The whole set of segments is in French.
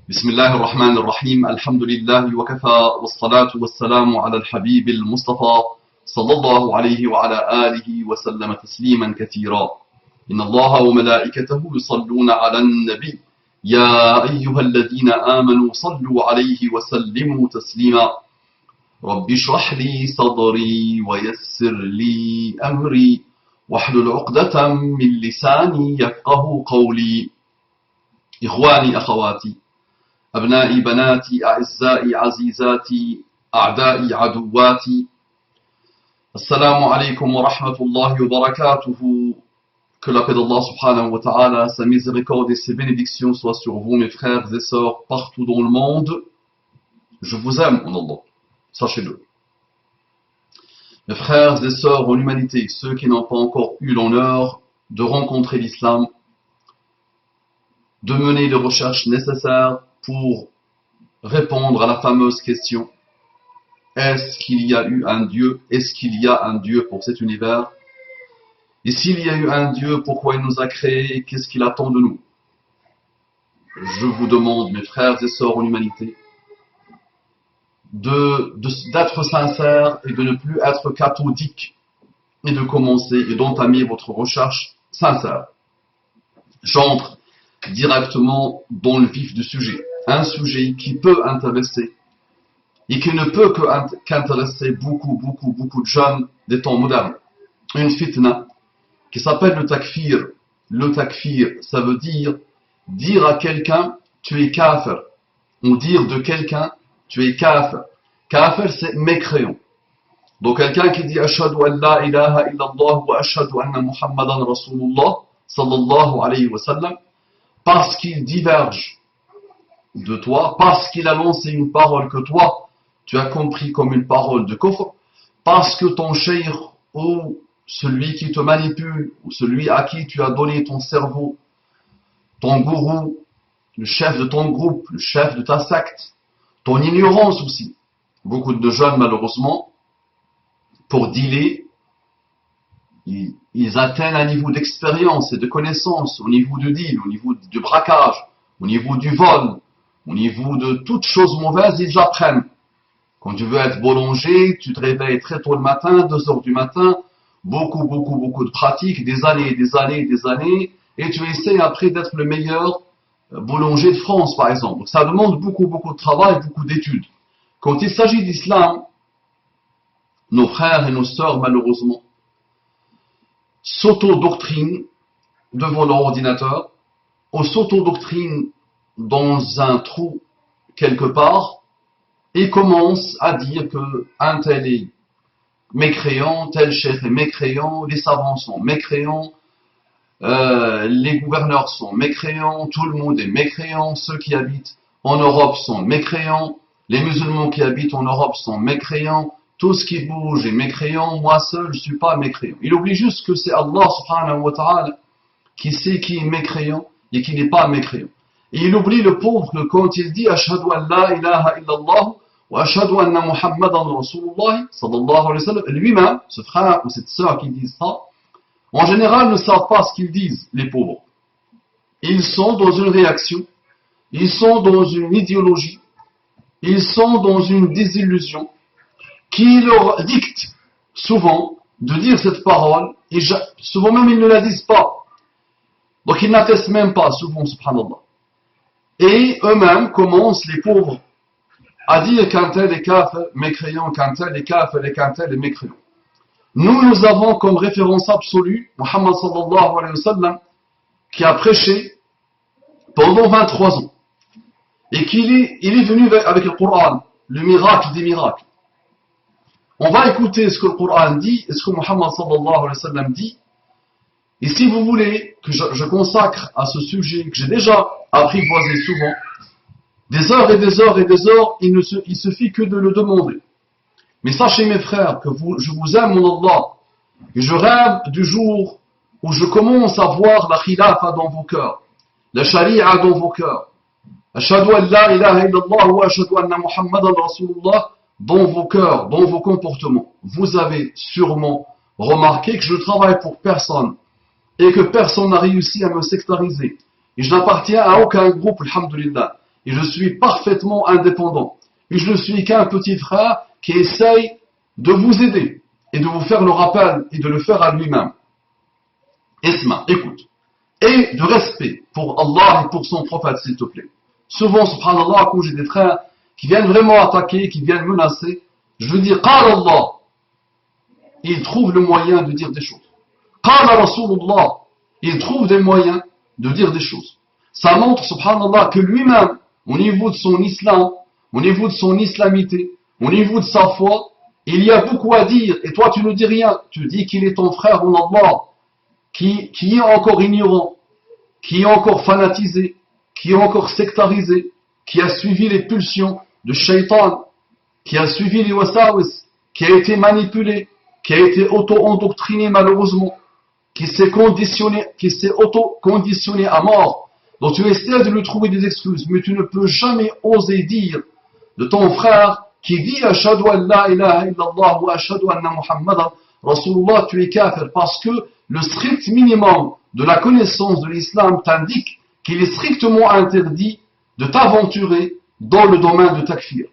بسم الله الرحمن الرحيم الحمد لله وكفى والصلاة والسلام على الحبيب المصطفى صلى الله عليه وعلى آله وسلم تسليما كثيرا إن الله وملائكته يصلون على النبي يا أيها الذين آمنوا صلوا عليه وسلموا تسليما رب اشرح لي صدري ويسر لي أمري واحلل عقدة من لساني يفقه قولي إخواني أخواتي أبنائي بناتي أعزائي عزيزاتي أعدائي عدواتي السلام عليكم ورحمة الله وبركاته. Que la paix d'Allah subhanahu wa ta'ala, sa miséricorde et ses bénédictions soient sur vous mes frères et sœurs partout dans le monde. Je vous aime en Allah, sachez-le. Mes frères et sœurs en humanité, ceux qui n'ont pas encore eu l'honneur de rencontrer l'islam, de mener les recherches nécessaires pour répondre à la fameuse question: est-ce qu'il y a eu un Dieu? Est-ce qu'il y a un Dieu pour cet univers? Et s'il y a eu un Dieu, pourquoi il nous a créés? Qu'est-ce qu'il attend de nous? Je vous demande, mes frères et sœurs en humanité, d'être sincères et de ne plus être cathodiques et de commencer et d'entamer votre recherche sincère. J'entre directement dans le vif du sujet. Un sujet qui peut intéresser et qui ne peut qu'intéresser beaucoup de jeunes des temps modernes. Une fitna qui s'appelle le takfir. Le takfir, ça veut dire à quelqu'un tu es kafir, ou dire de quelqu'un tu es kafir. Kafir, c'est mécréant. Donc quelqu'un qui dit ashhadu an la ilaha illallah wa ashhadu anna muhammadan rasulullah sallallahu alayhi wa sallam, parce qu'il diverge de toi, parce qu'il a lancé une parole que toi tu as compris comme une parole de kufr, parce que ton cheikh ou celui qui te manipule, ou celui à qui tu as donné ton cerveau, ton gourou, le chef de ton groupe, le chef de ta secte, ton ignorance aussi. Beaucoup de jeunes, malheureusement, pour dealer, ils atteignent un niveau d'expérience et de connaissance au niveau du deal, au niveau du braquage, au niveau du vol, au niveau de toutes choses mauvaises, ils apprennent. Quand tu veux être boulanger, tu te réveilles très tôt le matin, 2 heures du matin, beaucoup de pratiques, des années, et tu essaies après d'être le meilleur boulanger de France, par exemple. Donc ça demande beaucoup de travail, beaucoup d'études. Quand il s'agit d'islam, nos frères et nos sœurs, malheureusement, s'auto-doctrinent devant leur ordinateur, ou s'auto-doctrinent dans un trou quelque part, et commencent à dire qu'un tel est mécréant, tel cheikh est mécréant, les savants sont mécréants, les gouverneurs sont mécréants, tout le monde est mécréant, ceux qui habitent en Europe sont mécréants, les musulmans qui habitent en Europe sont mécréants, tout ce qui bouge est mécréant, moi seul je ne suis pas mécréant. Il oublie juste que c'est Allah subhanahu wa ta'ala qui sait qui est mécréant et qui n'est pas mécréant. Et il oublie le pauvre que quand il dit ashhadu an la ilaha illallah wa ashhadu anna muhammadan rasulullah sallallahu alayhi wa sallam, lui-même, ce frère ou cette sœur qui disent ça, en général ne savent pas ce qu'ils disent, les pauvres. Ils sont dans une réaction, ils sont dans une idéologie, ils sont dans une désillusion qui leur dicte souvent de dire cette parole, et souvent même ils ne la disent pas. Donc ils n'attestent même pas, souvent, subhanallah. Et eux-mêmes commencent, les pauvres, à dire qu'un tel est kafir, mécréant, qu'un tel est kafir et qu'un tel est mécréant. Nous avons comme référence absolue Muhammad sallallahu alayhi wa sallam, qui a prêché pendant 23 ans. Et il est venu avec le Coran, le miracle des miracles. On va écouter ce que le Coran dit et ce que Muhammad sallallahu alayhi wa sallam dit. Et si vous voulez que je consacre à ce sujet que j'ai déjà apprivoisé souvent, des heures et des heures et des heures, il suffit que de le demander. Mais sachez mes frères que je vous aime mon Allah, et je rêve du jour où je commence à voir la khilafa dans vos cœurs, la sharia dans vos cœurs, ashhadu an la ilaha illallah wa ashhadu anna muhammadan rasulullah dans vos cœurs, dans vos comportements. Vous avez sûrement remarqué que je travaille pour personne et que personne n'a réussi à me sectariser. Et je n'appartiens à aucun groupe, alhamdulillah. et je suis parfaitement indépendant. Et je ne suis qu'un petit frère qui essaye de vous aider et de vous faire le rappel et de le faire à lui-même. Isma, écoute. Et de respect pour Allah et pour son prophète, s'il te plaît. Souvent, subhanallah, quand j'ai des frères qui viennent vraiment attaquer, qui viennent menacer, je veux dire, Qala Allah. Il trouve le moyen de dire des choses. Qala Rasulullah. Il trouve des moyens de dire des choses. Ça montre, subhanallah, que lui-même, au niveau de son islam, au niveau de son islamité, au niveau de sa foi, il y a beaucoup à dire. Et toi, tu ne dis rien. Tu dis qu'il est ton frère en Allah, qui est encore ignorant, qui est encore fanatisé, qui est encore sectarisé, qui a suivi les pulsions de shaitan, qui a suivi les wasawis, qui a été manipulé, qui a été auto-endoctriné malheureusement, qui s'est auto-conditionné à mort. Donc tu essaies de lui trouver des excuses, mais tu ne peux jamais oser dire de ton frère qui dit Ashhadu an la ilaha illallah wa ashhadu anna Muhammadan Rasulullah, tu es kafir, parce que le strict minimum de la connaissance de l'islam t'indique qu'il est strictement interdit de t'aventurer dans le domaine de takfir.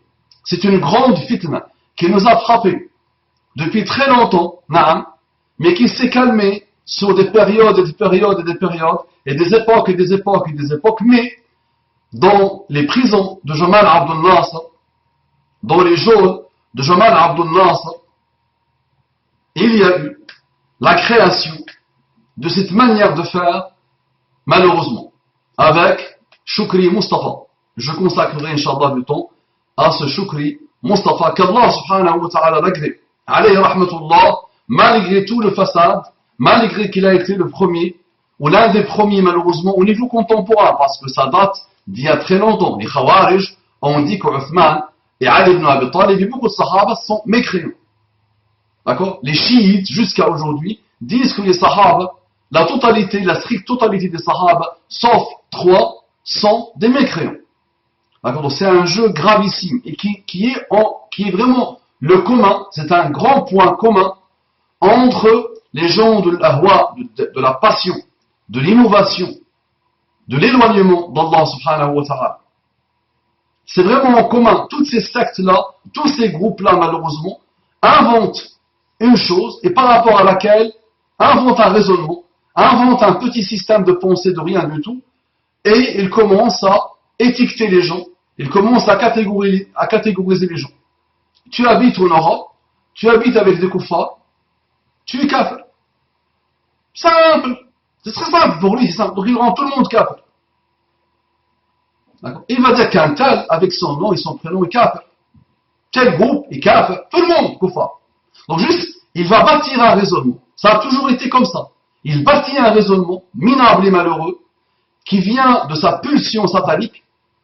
C'est une grande fitna qui nous a frappés depuis très longtemps, mais qui s'est calmée sur des périodes et des périodes et des périodes, et des époques et des époques et des époques, mais dans les prisons de Jamal Abdel Nasser, dans les geôles de Jamal Abdel Nasser, il y a eu la création de cette manière de faire, malheureusement, avec Shukri Mustafa. Je consacrerai, Inch'Allah, du temps à ce Shukri Mustafa, qu'Allah subhanahu wa ta'ala l'agrée. Alayhi rahmatullah, malgré tout le façade, malgré qu'il a été le premier, ou l'un des premiers malheureusement au niveau contemporain, parce que ça date d'il y a très longtemps. Les Khawarij ont dit qu'Uthman et Ali ibn Abi Talib et beaucoup de Sahaba sont mécréants. D'accord? Les chiites, jusqu'à aujourd'hui, disent que les Sahaba, la stricte totalité des Sahaba, sauf 3, sont des mécréants. D'accord? Donc c'est un jeu gravissime et qui est vraiment le commun, c'est un grand point commun entre les gens de l'ahwa, de la passion, de l'innovation, de l'éloignement d'Allah subhanahu wa ta'ala. C'est vraiment en commun. Toutes ces sectes-là, tous ces groupes-là, malheureusement, inventent une chose et par rapport à laquelle inventent un raisonnement, inventent un petit système de pensée de rien du tout et ils commencent à étiqueter les gens, ils commencent à catégoriser les gens. Tu habites en Europe, tu habites avec des kuffars, tu es kafir. Simple. C'est très simple pour lui, c'est simple. Donc il rend tout le monde kafir. Il va dire qu'un tel, avec son nom et son prénom, est kafir. Tel groupe est kafir. Tout le monde, kuffar. Donc juste, il va bâtir un raisonnement. Ça a toujours été comme ça. Il bâtit un raisonnement minable et malheureux qui vient de sa pulsion satanique,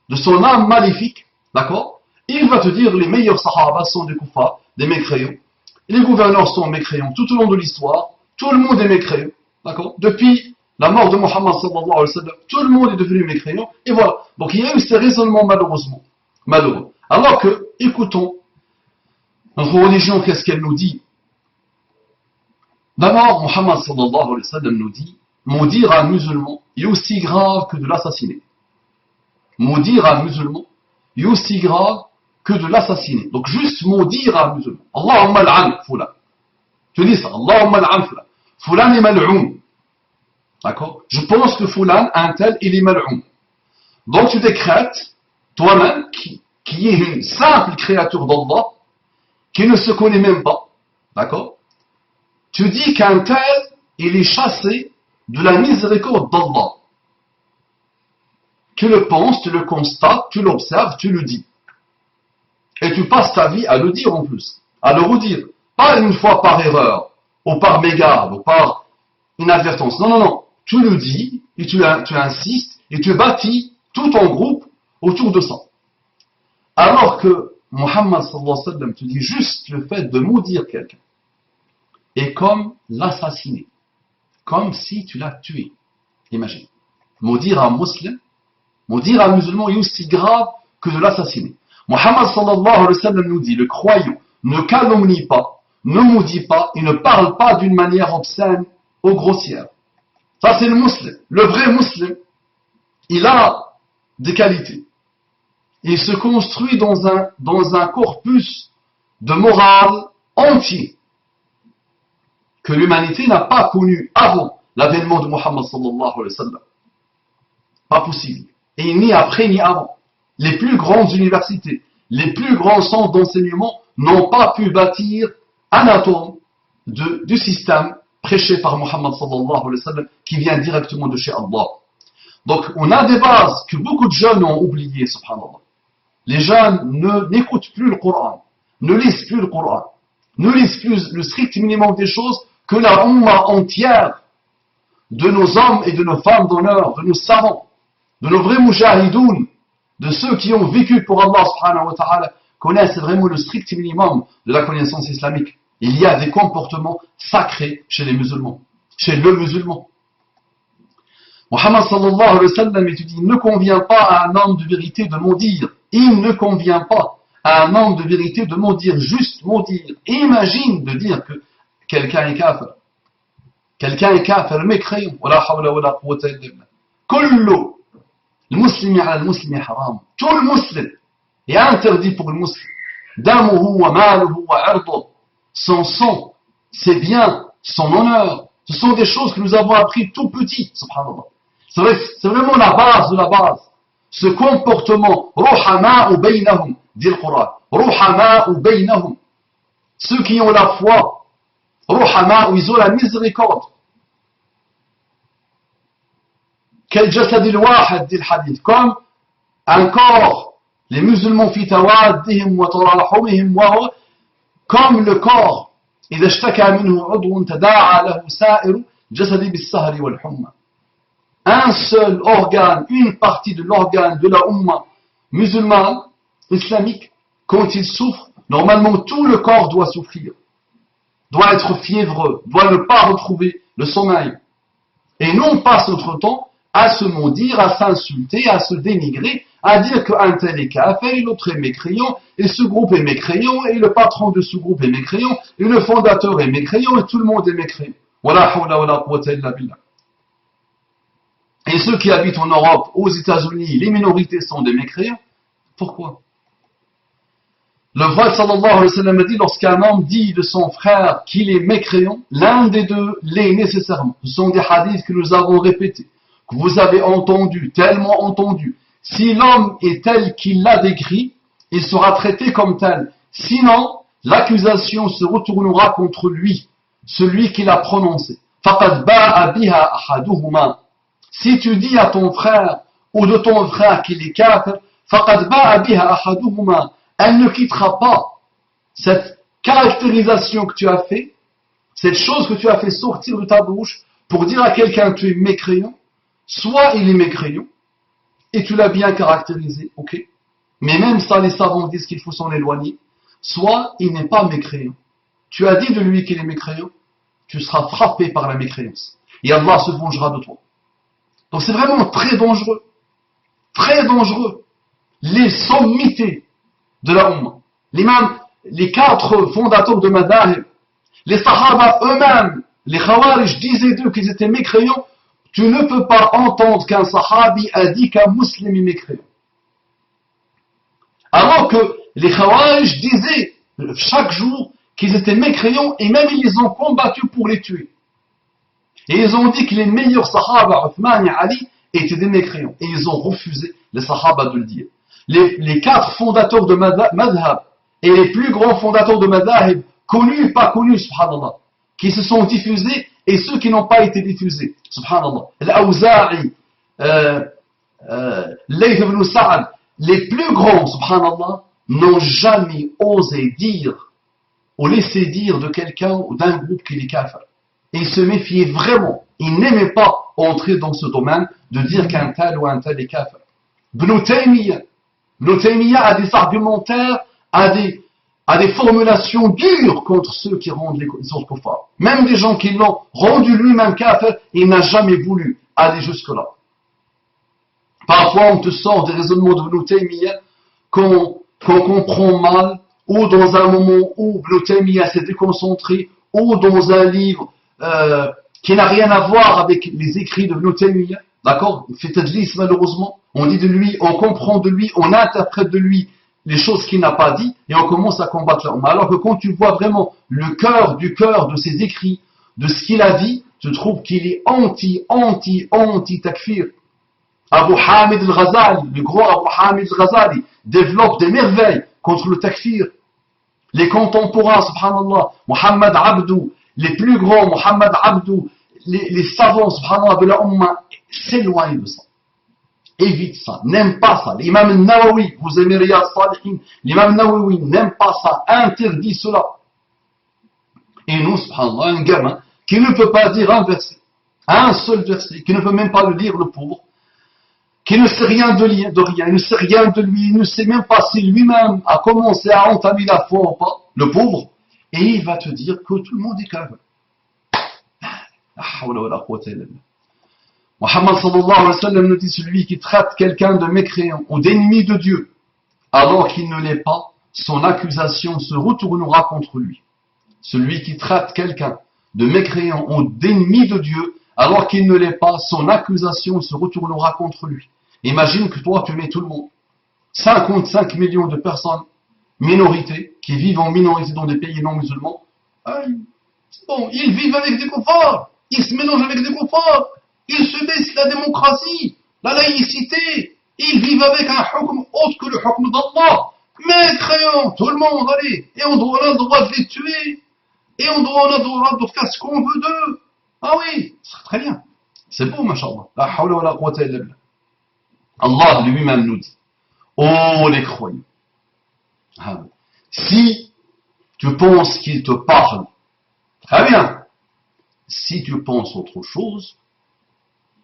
de son âme maléfique, d'accord? Il va te dire les meilleurs sahaba sont des kuffars, des mécréants. Les gouverneurs sont mécréants tout au long de l'histoire. Tout le monde est mécréant, d'accord? Depuis la mort de Muhammad sallallahu alayhi wa sallam, tout le monde est devenu mécréant. Et voilà. Donc il y a eu ces raisonnements malheureusement. Malheureux. Alors que, écoutons, notre religion, qu'est-ce qu'elle nous dit? D'abord, Muhammad sallallahu alayhi wa sallam nous dit, maudire un musulman est aussi grave que de l'assassiner. Maudire un musulman est aussi grave que de l'assassiner. Donc juste maudire un musulman. Allahumma al'an fulan. Tu dis ça, Allahumma al'an fulan. Fulan est mal'oun. D'accord? Je pense que fulan, un tel, il est mal'oun. Donc tu décrètes, toi-même, qui est une simple créature d'Allah, qui ne se connaît même pas, d'accord? Tu dis qu'un tel, il est chassé de la miséricorde d'Allah. Tu le penses, tu le constates, tu l'observes, tu le dis. Et tu passes ta vie à le dire en plus, à le redire. Pas une fois par erreur, ou par mégarde, ou par inadvertance. Non, non, non. Tu le dis, et tu insistes, et tu bâtis tout ton groupe autour de ça. Alors que Muhammad sallallahu alayhi wa sallam te dit juste le fait de maudire quelqu'un est comme l'assassiner. Comme si tu l'as tué. Imagine. Maudire un musulman, maudire un musulman est aussi grave que de l'assassiner. Muhammad sallallahu alayhi wa sallam nous dit, le croyant ne calomnie pas, ne maudit pas, et ne parle pas d'une manière obscène ou grossière. Ça c'est le musulman. Le vrai musulman, il a des qualités. il se construit dans un corpus de morale entier que l'humanité n'a pas connu avant l'avènement de Muhammad sallallahu alayhi wa sallam. Pas possible. Et ni après ni avant. Les plus grandes universités, les plus grands centres d'enseignement n'ont pas pu bâtir un atome du système prêché par Muhammad sallallahu alayhi wa sallam qui vient directement de chez Allah. Donc on a des bases que beaucoup de jeunes ont oubliées, subhanallah. Les jeunes n'écoutent plus le Coran, ne lisent plus le Coran, ne lisent plus le strict minimum des choses que la Ummah entière de nos hommes et de nos femmes d'honneur, de nos savants, de nos vrais mujahidoun, de ceux qui ont vécu pour Allah subhanahu wa ta'ala, connaissent vraiment le strict minimum de la connaissance islamique. Il y a des comportements sacrés chez les musulmans, chez le musulman. Muhammad sallallahu alayhi wa sallam dit, il ne convient pas à un homme de vérité de mentir. Il ne convient pas à un homme de vérité de mentir, juste mentir. Imagine de dire que quelqu'un est kafir. Quelqu'un est kafir, mécréant. Wala hawla wala quwwata illa billah. Kullu al-muslimi ala al-muslimi haram. Tout le musulman est interdit pour le musulman. Damuhu wa maluhu wa irduhu. Son sang, ses biens, son honneur. Ce sont des choses que nous avons appris tout petit, subhanallah. C'est vraiment la base de la base. Ce comportement, ruhama'u baynahum, dit le Coran. Ruhama'u baynahum. Ceux qui ont la foi, ruhama'u, ils ont la miséricorde. Quel jasadil wahad, dit le hadith. Comme un corps, les musulmans fi tawaddihim wa tarahumihim wa comme le corps. إذا اشتكى منه عضو تداعى له سائر الجسد بالسهر والحمى. Un seul organe, une partie de l'organe de la Ummah musulmane, islamique, quand il souffre, normalement tout le corps doit souffrir, doit être fiévreux, doit ne pas retrouver le sommeil. Et nous on passe notre temps à se maudire, à s'insulter, à se dénigrer, à dire qu'un tel est kafir, et l'autre est mécréant, et ce groupe est mécréant, et le patron de ce groupe est mécréant, et le fondateur est mécréant, et tout le monde est mécréant. Wala hawla wala quwwata illa billah. Et ceux qui habitent en Europe, aux États-Unis, les minorités sont des mécréants. Pourquoi? Le prophète sallallahu alayhi wa sallam a dit, lorsqu'un homme dit de son frère qu'il est mécréant, l'un des deux l'est nécessairement. Ce sont des hadiths que nous avons répétés, que vous avez entendus, tellement entendus. Si l'homme est tel qu'il l'a décrit, il sera traité comme tel. Sinon, l'accusation se retournera contre lui, celui qui l'a prononcé. فَقَدْ بَاءَ بِهَا أَحَدُهُمَا. Si tu dis à ton frère ou de ton frère qu'il est kafir, فَقَدْ بَاءَ بِهَا أَحَدُهُمَا. Elle ne quittera pas cette caractérisation que tu as fait, cette chose que tu as fait sortir de ta bouche pour dire à quelqu'un que tu es mécréant. Soit il est mécréant, et tu l'as bien caractérisé, ok. Mais même ça, les savants disent qu'il faut s'en éloigner. Soit il n'est pas mécréant. Tu as dit de lui qu'il est mécréant, tu seras frappé par la mécréance. Et Allah se vengera de toi. Donc c'est vraiment très dangereux. Très dangereux. Les sommités de la Ummah. Les 4 fondateurs de Madahib, les Sahaba eux-mêmes, les Khawarij disaient d'eux qu'ils étaient mécréants. Tu ne peux pas entendre qu'un Sahabi a dit qu'un musulman est mécréant. Alors que les Khawarij disaient chaque jour qu'ils étaient mécréants et même ils les ont combattus pour les tuer. Et ils ont dit que les meilleurs Sahaba, Uthman et Ali, étaient des mécréants. Et ils ont refusé, les Sahaba, de le dire. Les 4 fondateurs de Madhab et les plus grands fondateurs de Madhab, connus et pas connus, subhanallah, qui se sont diffusés et ceux qui n'ont pas été diffusés, subhanallah. Al-Awza'i, Layth ibn Sa'ad, les plus grands, subhanallah, n'ont jamais osé dire ou laisser dire de quelqu'un ou d'un groupe qu'il est kafir. Et ils se méfiaient vraiment. Ils n'aimaient pas entrer dans ce domaine de dire qu'un tel ou un tel est kafir. Ibn Taymiyyah a des argumentaires, a des formulations dures contre ceux qui rendent les autres kuffars. Même des gens qui l'ont rendu lui-même kafir, il n'a jamais voulu aller jusque-là. Parfois, on te sort des raisonnements de Ibn Taymiyyah qu'on comprend mal, ou dans un moment où Ibn Taymiyyah s'est déconcentré, ou dans un livre qui n'a rien à voir avec les écrits de Ibn Taymiyyah. D'accord? Il fait tadlis malheureusement. On dit de lui, on comprend de lui, on interprète de lui les choses qu'il n'a pas dit et on commence à combattre l'homme. Alors que quand tu vois vraiment le cœur du cœur de ses écrits, de ce qu'il a dit, tu trouves qu'il est anti-takfir. Abu Hamid al-Ghazali, le grand Abu Hamid al-Ghazali, développe des merveilles contre le takfir. Les contemporains, subhanallah, Muhammad Abdou, les plus grands, Muhammad Abdou, les savants, subhanallah, de la Ummah, s'éloignent de ça. Évite ça, n'aime pas ça. L'imam al-Nawawi, vous aimez Riyad Salihin, l'imam al-Nawawi n'aime pas ça, interdit cela. Et nous, subhanallah, un gamin qui ne peut pas dire un verset, un seul verset, qui ne peut même pas le lire, le pauvre, qui ne sait rien de rien, il ne sait rien de lui, il ne sait même pas si lui-même a commencé à entamer la foi ou pas, le pauvre, et il va te dire que tout le monde est kafir. Muhammad sallallahu alayhi wa sallam nous dit celui qui traite quelqu'un de mécréant ou d'ennemi de Dieu, alors qu'il ne l'est pas, son accusation se retournera contre lui. Celui qui traite quelqu'un de mécréant ou d'ennemi de Dieu, alors qu'il ne l'est pas, son accusation se retournera contre lui. Imagine que toi, tu mets tout le monde. 55 millions de personnes, minorités, qui vivent en minorité dans des pays non musulmans. Bon, ils vivent avec des koufars. Ils se mélangent avec des koufars. Ils se baissent la démocratie, la laïcité. Ils vivent avec un hukm autre que le hukm d'Allah. Mécréants, tout le monde, allez. Et on a le droit de les tuer. Et on a le droit de faire ce qu'on veut d'eux. Ah oui, c'est très bien. C'est beau, mashallah. La hawla wa la quwwata illa billah. Allah lui-même nous dit, oh les croyants, si tu penses qu'il te parle, très bien. Si tu penses autre chose,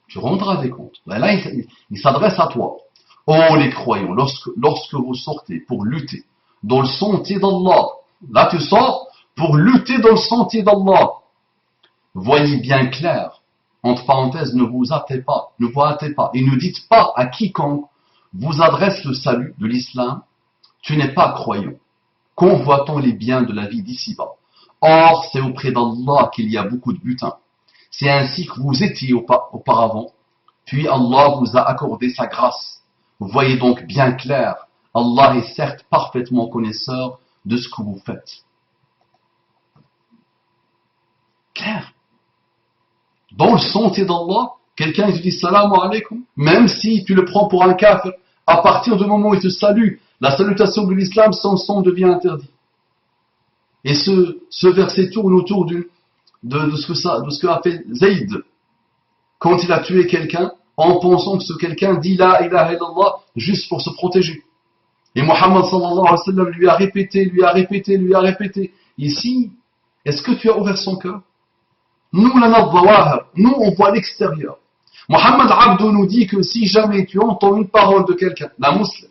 tu rendras des comptes. Là, il s'adresse à toi. Oh les croyants, lorsque vous sortez pour lutter dans le sentier d'Allah, là tu sors pour lutter dans le sentier d'Allah, voyez bien clair. Entre parenthèses, ne vous hâtez pas, et ne dites pas à quiconque vous adresse le salut de l'islam, tu n'es pas croyant, convoitant les biens de la vie d'ici-bas. Or, c'est auprès d'Allah qu'il y a beaucoup de butin. C'est ainsi que vous étiez auparavant, puis Allah vous a accordé sa grâce. Vous voyez donc bien clair, Allah est certes parfaitement connaisseur de ce que vous faites. Clair. Dans le sentier d'Allah, quelqu'un te dit salam alaykoum, même si tu le prends pour un kafir, à partir du moment où il te salue, la salutation de l'islam, son sang devient interdit. Et ce verset tourne autour de ce que a fait Zayd quand il a tué quelqu'un en pensant que ce quelqu'un dit la ilaha illallah juste pour se protéger. Et Muhammad sallallahu alayhi wa sallam lui a répété. Ici, est-ce que tu as ouvert son cœur? Nous, on voit l'extérieur. Muhammad Abdou nous dit que si jamais tu entends une parole de quelqu'un, d'un musulman,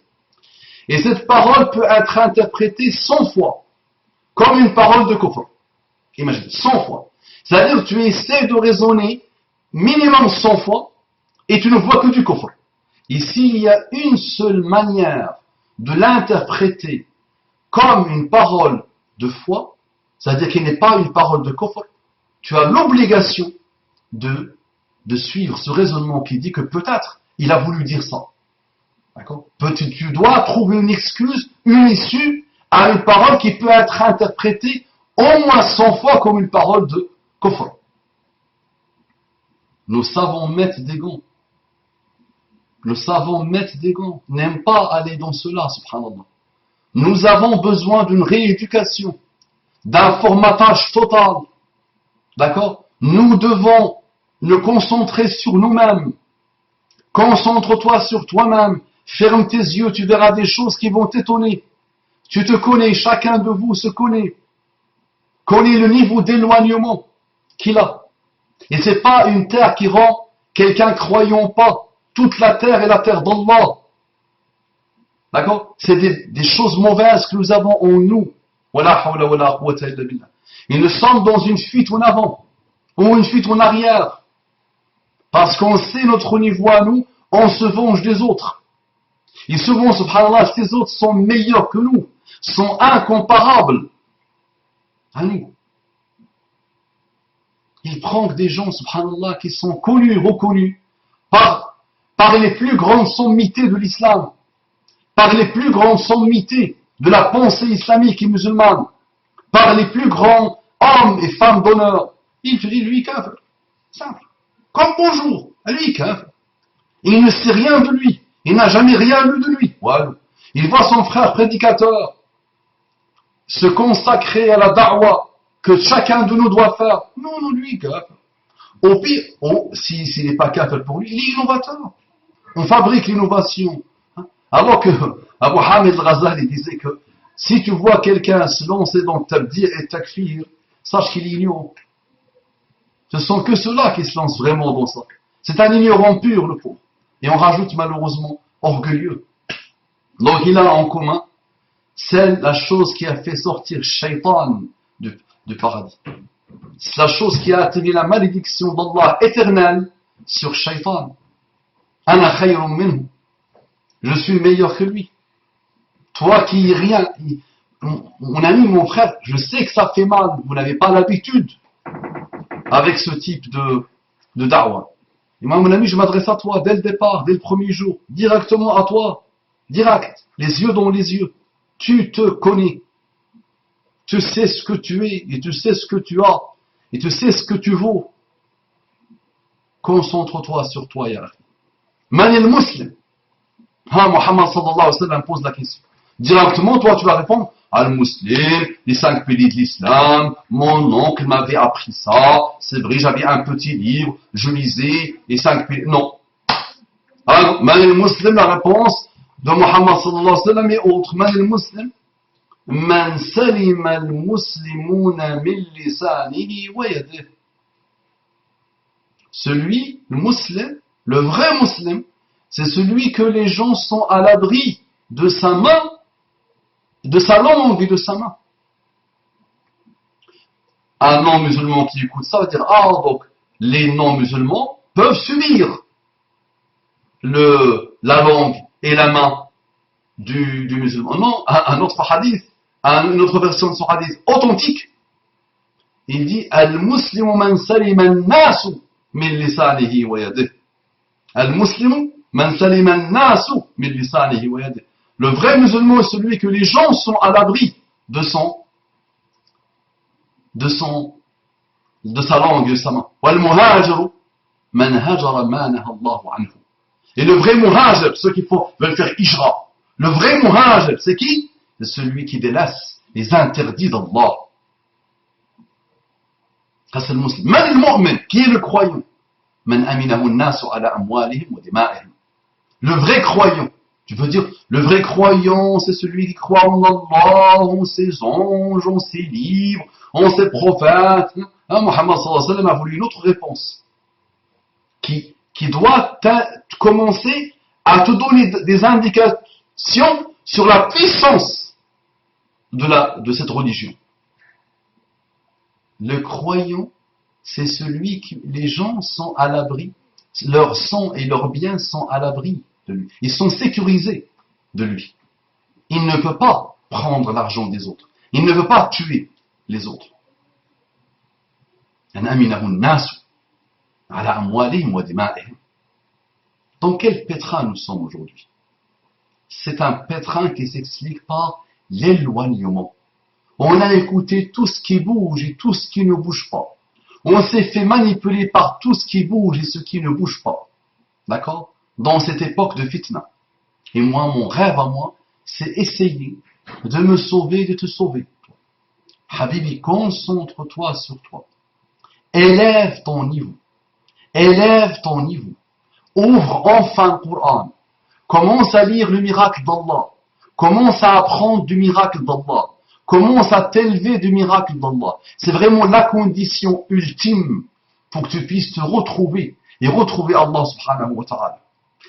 et cette parole peut être interprétée 100 fois, comme une parole de kufr. Imagine, 100 fois. C'est-à-dire que tu essaies de raisonner minimum 100 fois, et tu ne vois que du kufr. Ici, il y a une seule manière de l'interpréter comme une parole de foi, c'est-à-dire qu'il n'est pas une parole de kufr. Tu as l'obligation de suivre ce raisonnement qui dit que peut-être il a voulu dire ça. D'accord? Tu dois trouver une excuse, une issue à une parole qui peut être interprétée au moins 100 fois comme une parole de kufr. Nos savants mettent des gants. N'aiment pas aller dans cela, subhanallah. Nous avons besoin d'une rééducation, d'un formatage total. D'accord? Nous devons nous concentrer sur nous-mêmes. Concentre-toi sur toi-même. Ferme tes yeux, tu verras des choses qui vont t'étonner. Tu te connais, chacun de vous se connaît. Connais le niveau d'éloignement qu'il a. Et c'est pas une terre qui rend quelqu'un croyant pas. Toute la terre est la terre d'Allah. D'accord? C'est des choses mauvaises que nous avons en nous. Wala hawla wala quwwata illa billah. Et nous sommes dans une fuite en avant, ou une fuite en arrière. Parce qu'on sait notre niveau à nous, on se venge des autres. Et souvent, subhanallah, ces autres sont meilleurs que nous, sont incomparables à nous. Ils prennent des gens, subhanallah, qui sont connus, reconnus, par les plus grandes sommités de l'islam, par les plus grandes sommités de la pensée islamique et musulmane, par les plus grands hommes et femmes d'honneur, il te dit, lui, kafir. Simple. Comme bonjour, lui, kafir. Il ne sait rien de lui. Il n'a jamais rien lu de lui. Voilà. Il voit son frère prédicateur se consacrer à la da'wa que chacun de nous doit faire. Non, non, lui, kafir. Au pire, s'il n'est pas kafir pour lui, il est innovateur. On fabrique l'innovation. Alors que Abu Hamid al-Ghazali disait que si tu vois quelqu'un se lancer dans tabdir et takfir, sache qu'il ignore. Ce sont que ceux-là qui se lancent vraiment dans ça. C'est un ignorant pur, le pauvre. Et on rajoute malheureusement orgueilleux. Donc il a en commun, c'est la chose qui a fait sortir Shaitan du paradis. C'est la chose qui a attiré la malédiction d'Allah éternelle sur Shaitan. Ana khayrun minhu. Je suis meilleur que lui. Toi qui rien, mon ami, mon frère, je sais que ça fait mal. Vous n'avez pas l'habitude avec ce type de da'wah. Et moi, mon ami, je m'adresse à toi dès le départ, dès le premier jour, directement à toi, direct, les yeux dans les yeux. Tu te connais. Tu sais ce que tu es, et tu sais ce que tu as, et tu sais ce que tu vaux. Concentre-toi sur toi, ya akhi. Man el muslim. Muhammad sallallahu alayhi wa sallam pose la question. Directement, toi, tu vas répondre, Al-Muslim, les 5 piliers de l'islam, mon oncle m'avait appris ça, c'est vrai, j'avais un petit livre, je lisais les 5 piliers. Non. Alors, Man el-Muslim, la réponse de Muhammad sallallahu alayhi wa sallam est autre. Man el-Muslim, Man salim al-Muslimuna min lisanihi wa yadihi. Celui, le musulman, le vrai musulman, c'est celui que les gens sont à l'abri de sa main, de sa langue et de sa main. Un non-musulman qui écoute ça va dire, ah, donc, les non-musulmans peuvent subir la langue et la main du musulman. Non, un autre hadith, une autre version de son hadith authentique, il dit, Al-Muslimu man salima an-nasu min lisanihi wa yadihi. Al-Muslimu man salima an-nasu min lisanihi wa yadihi. Le vrai musulman est celui que les gens sont à l'abri de sa langue et de sa main. Wal-muhajiru man hajara ma naha Allahu anhu. Et le vrai muhajir, ceux qui veulent faire hijra, le vrai muhajir, c'est qui? C'est celui qui délaisse les interdits d'Allah. Ça c'est le musulman. Man al-mu'min, qui est le croyant? Man aminahu an-nasu ala amwalihim wa dima'ihim. Le vrai croyant. Tu veux dire, le vrai croyant, c'est celui qui croit en Allah, en ses anges, en ses livres, en ses prophètes. Muhammad sallallahu alayhi wa sallam a voulu une autre réponse. Qui doit commencer à te donner des indications sur la puissance de cette religion. Le croyant, c'est celui que les gens sont à l'abri, leur sang et leurs biens sont à l'abri de lui. Ils sont sécurisés de lui. Il ne peut pas prendre l'argent des autres. Il ne veut pas tuer les autres. Dans quel pétrin nous sommes aujourd'hui? C'est un pétrin qui s'explique par l'éloignement. On a écouté tout ce qui bouge et tout ce qui ne bouge pas. On s'est fait manipuler par tout ce qui bouge et ce qui ne bouge pas. D'accord? Dans cette époque de fitna. Et moi, mon rêve à moi, c'est essayer de me sauver, de te sauver. Habibi, concentre-toi sur toi. Élève ton niveau. Élève ton niveau. Ouvre enfin le Coran. Commence à lire le miracle d'Allah. Commence à apprendre du miracle d'Allah. Commence à t'élever du miracle d'Allah. C'est vraiment la condition ultime pour que tu puisses te retrouver et retrouver Allah subhanahu wa ta'ala.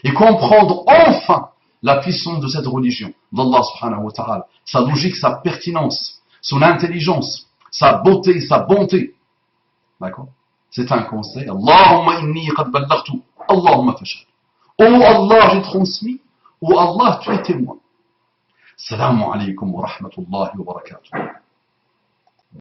Et comprendre enfin la puissance de cette religion d'Allah subhanahu wa ta'ala. Sa logique, sa pertinence, son intelligence, sa beauté, sa bonté. D'accord? C'est un conseil. Allahumma inni qad ballaghtu. Allahumma fashhad. Oh Allah, j'ai transmis. Oh Allah, tu es témoin. Assalamu alaikum wa rahmatullahi wa barakatuh.